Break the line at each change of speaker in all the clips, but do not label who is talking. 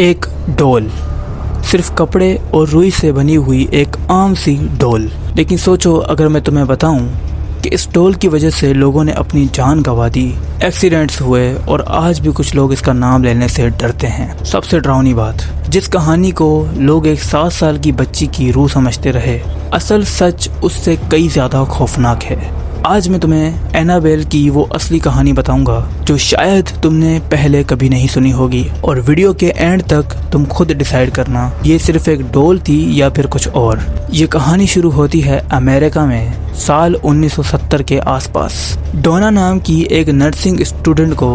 एक डॉल, सिर्फ कपड़े और रुई से बनी हुई एक आम सी डॉल। लेकिन सोचो अगर मैं तुम्हें बताऊं कि इस डॉल की वजह से लोगों ने अपनी जान गंवा दी, एक्सीडेंट्स हुए और आज भी कुछ लोग इसका नाम लेने से डरते हैं। सबसे डरावनी बात, जिस कहानी को लोग एक 7 साल की बच्ची की रूह समझते रहे, असल सच उससे कई ज़्यादा खौफनाक है। आज मैं तुम्हें एनाबेल की वो असली कहानी बताऊंगा जो शायद तुमने पहले कभी नहीं सुनी होगी, और वीडियो के एंड तक तुम खुद डिसाइड करना ये सिर्फ एक डॉल थी या फिर कुछ और। ये कहानी शुरू होती है अमेरिका में साल 1970 के आसपास। डोना नाम की एक नर्सिंग स्टूडेंट को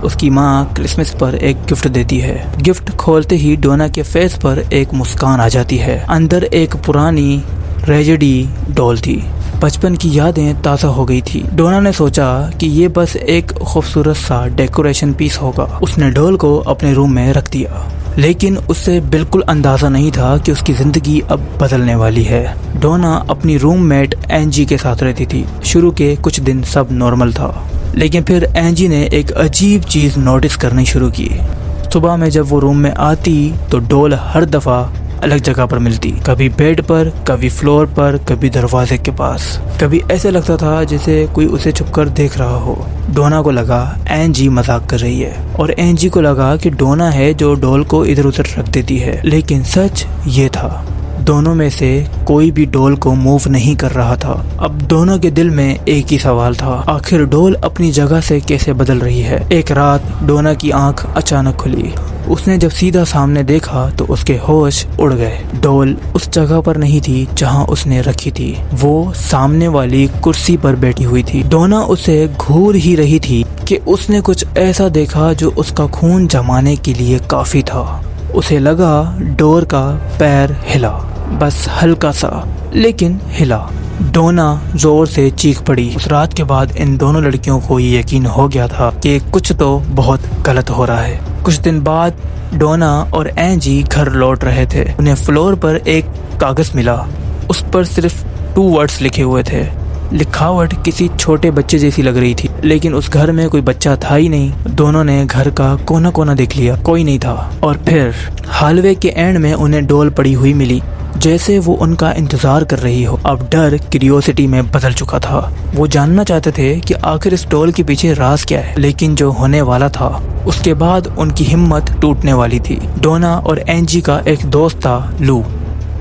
उसकी माँ क्रिसमस पर एक गिफ्ट देती है। गिफ्ट खोलते ही डोना के फेस पर एक मुस्कान आ जाती है। अंदर एक पुरानी ट्रेजेडी डॉल थी। बचपन की यादें ताज़ा हो गई थी। डोना ने सोचा कि ये बस एक खूबसूरत सा डेकोरेशन पीस होगा। उसने डॉल को अपने रूम में रख दिया, लेकिन उससे बिल्कुल अंदाज़ा नहीं था कि उसकी ज़िंदगी अब बदलने वाली है। डोना अपनी रूममेट एंजी के साथ रहती थी। शुरू के कुछ दिन सब नॉर्मल था, लेकिन फिर एंजी ने एक अजीब चीज़ नोटिस करनी शुरू की। सुबह में जब वो रूम में आती तो डॉल हर दफ़ा अलग जगह पर मिलती, कभी बेड पर, कभी फ्लोर पर, कभी दरवाजे के पास। कभी ऐसे लगता था जैसे कोई उसे छुपकर देख रहा हो। डोना को लगा एंजी मजाक कर रही है, और एंजी को लगा कि डोना है जो डॉल को इधर उधर रख देती है। लेकिन सच ये था, दोनों में से कोई भी डॉल को मूव नहीं कर रहा था। अब दोनों के दिल में एक ही सवाल था, आखिर डॉल अपनी जगह से कैसे बदल रही है। एक रात डोना की आंख अचानक खुली। उसने जब सीधा सामने देखा तो उसके होश उड़ गए। डॉल उस जगह पर नहीं थी जहां उसने रखी थी, वो सामने वाली कुर्सी पर बैठी हुई थी। डोना उसे घूर ही रही थी कि उसने कुछ ऐसा देखा जो उसका खून जमाने के लिए काफी था। उसे लगा डोर का पैर हिला, बस हल्का सा, लेकिन हिला। डोना जोर से चीख पड़ी। उस रात के बाद इन दोनों लड़कियों को ये यकीन हो गया था कि कुछ तो बहुत गलत हो रहा है। कुछ दिन बाद डोना और एंजी घर लौट रहे थे। उन्हें फ्लोर पर एक कागज मिला। उस पर सिर्फ 2 वर्ड्स लिखे हुए थे। लिखावट किसी छोटे बच्चे जैसी लग रही थी, लेकिन उस घर में कोई बच्चा था ही नहीं। दोनों ने घर का कोना कोना देख लिया, कोई नहीं था। और फिर हालवे के एंड में उन्हें डॉल पड़ी हुई मिली, जैसे वो उनका इंतजार कर रही हो। अब डर क्यूरियोसिटी में बदल चुका था। वो जानना चाहते थे कि आखिर इस डॉल के पीछे राज क्या है। लेकिन जो होने वाला था उसके बाद उनकी हिम्मत टूटने वाली थी। डोना और एंजी का एक दोस्त था लू,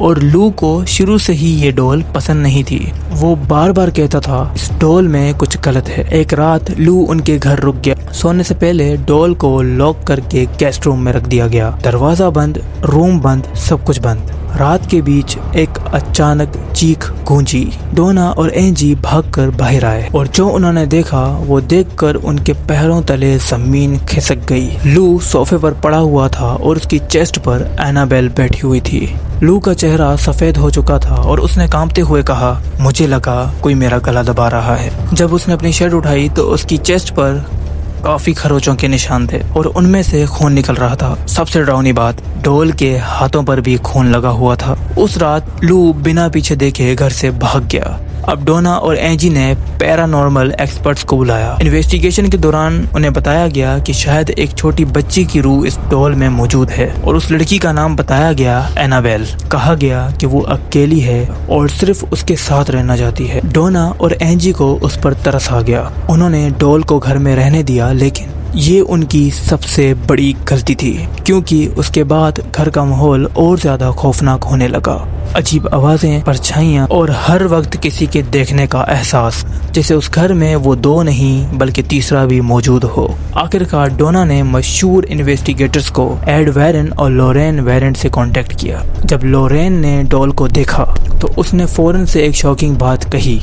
और लू को शुरू से ही ये डॉल पसंद नहीं थी। वो बार बार कहता था इस डॉल में कुछ गलत है। एक रात लू उनके घर रुक गया। सोने से पहले डॉल को लॉक करके गेस्ट रूम में रख दिया गया। दरवाजा बंद, रूम बंद, सब कुछ बंद। रात के बीच एक अचानक चीख गूंजी। डोना और एंजी भागकर बाहर आए, और जो उन्होंने देखा वो देखकर उनके पैरों तले जमीन खिसक गई। लू सोफे पर पड़ा हुआ था और उसकी चेस्ट पर एनाबेल बैठी हुई थी। लू का चेहरा सफेद हो चुका था और उसने कांपते हुए कहा, मुझे लगा कोई मेरा गला दबा रहा है। जब उसने अपनी शर्ट उठाई तो उसकी चेस्ट पर काफी खरोचों के निशान थे और उनमें से खून निकल रहा था। सबसे डरावनी बात, डॉल के हाथों पर भी खून लगा हुआ था। उस रात लू बिना पीछे देखे घर से भाग गया। अब डोना और एंजी ने पैरानॉर्मल एक्सपर्ट्स को बुलाया। इन्वेस्टिगेशन के दौरान उन्हें बताया गया कि शायद एक छोटी बच्ची की रूह इस डॉल में मौजूद है, और उस लड़की का नाम बताया गया एनाबेल। कहा गया कि वो अकेली है और सिर्फ उसके साथ रहना चाहती है। डोना और एंजी को उस पर तरस आ गया। उन्होंने डॉल को घर में रहने दिया, लेकिन ये उनकी सबसे बड़ी गलती थी, क्योंकि उसके बाद घर का माहौल और ज्यादा खौफनाक होने लगा। अजीब आवाजें, परछाइयां और हर वक्त किसी के देखने का एहसास, जैसे उस घर में वो 2 नहीं बल्कि तीसरा भी मौजूद हो। आखिरकार डोना ने मशहूर इन्वेस्टिगेटर्स को एड वेरन और लॉरेन वेरन से कांटेक्ट किया। जब लॉरेन ने डॉल को देखा तो उसने फौरन से एक शॉकिंग बात कही।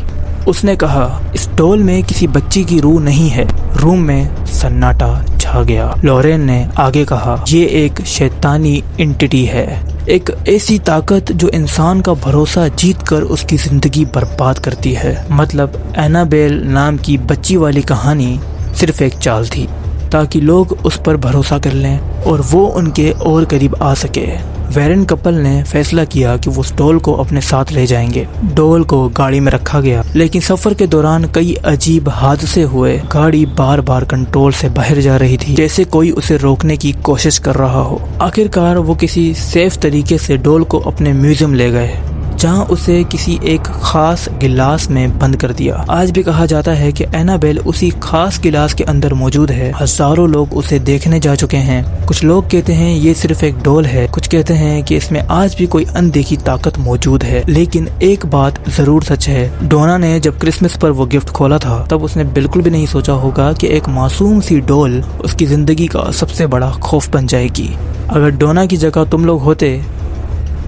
उसने कहा, इस डॉल में किसी बच्ची की रूह नहीं है। रूम में सन्नाटा छा गया। लॉरेन ने आगे कहा, ये एक शैतानी एंटिटी है, एक ऐसी ताकत जो इंसान का भरोसा जीतकर उसकी जिंदगी बर्बाद करती है। मतलब एनाबेल नाम की बच्ची वाली कहानी सिर्फ एक चाल थी, ताकि लोग उस पर भरोसा कर लें और वो उनके और करीब आ सके। वेरेन कपल ने फैसला किया कि वो उस डॉल को अपने साथ ले जाएंगे। डॉल को गाड़ी में रखा गया, लेकिन सफर के दौरान कई अजीब हादसे हुए। गाड़ी बार बार कंट्रोल से बाहर जा रही थी, जैसे कोई उसे रोकने की कोशिश कर रहा हो। आखिरकार वो किसी सेफ तरीके से डॉल को अपने म्यूजियम ले गए, जहां उसे किसी एक खास गिलास में बंद कर दिया। आज भी कहा जाता है कि एनाबेल उसी खास गिलास के अंदर मौजूद है। हजारों लोग उसे देखने जा चुके हैं। कुछ लोग कहते हैं ये सिर्फ एक डॉल है, कुछ कहते हैं कि इसमें आज भी कोई अनदेखी ताकत मौजूद है। लेकिन एक बात जरूर सच है, डोना ने जब क्रिसमस पर वो गिफ्ट खोला था तब उसने बिल्कुल भी नहीं सोचा होगा कि एक मासूम सी डॉल उसकी जिंदगी का सबसे बड़ा खौफ बन जाएगी। अगर डोना की जगह तुम लोग होते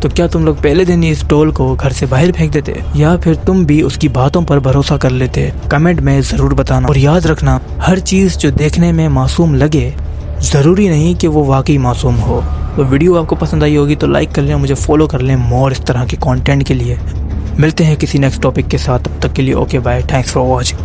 तो क्या तुम लोग पहले दिन ही इस डॉल को घर से बाहर फेंक देते, या फिर तुम भी उसकी बातों पर भरोसा कर लेते? कमेंट में जरूर बताना। और याद रखना, हर चीज जो देखने में मासूम लगे जरूरी नहीं कि वो वाकई मासूम हो। तो वीडियो आपको पसंद आई होगी तो लाइक कर लें, मुझे फॉलो कर लें मोर इस तरह के कंटेंट के लिए। मिलते हैं किसी नेक्स्ट टॉपिक के साथ, तब तक के लिए okay bye, thanks for watching.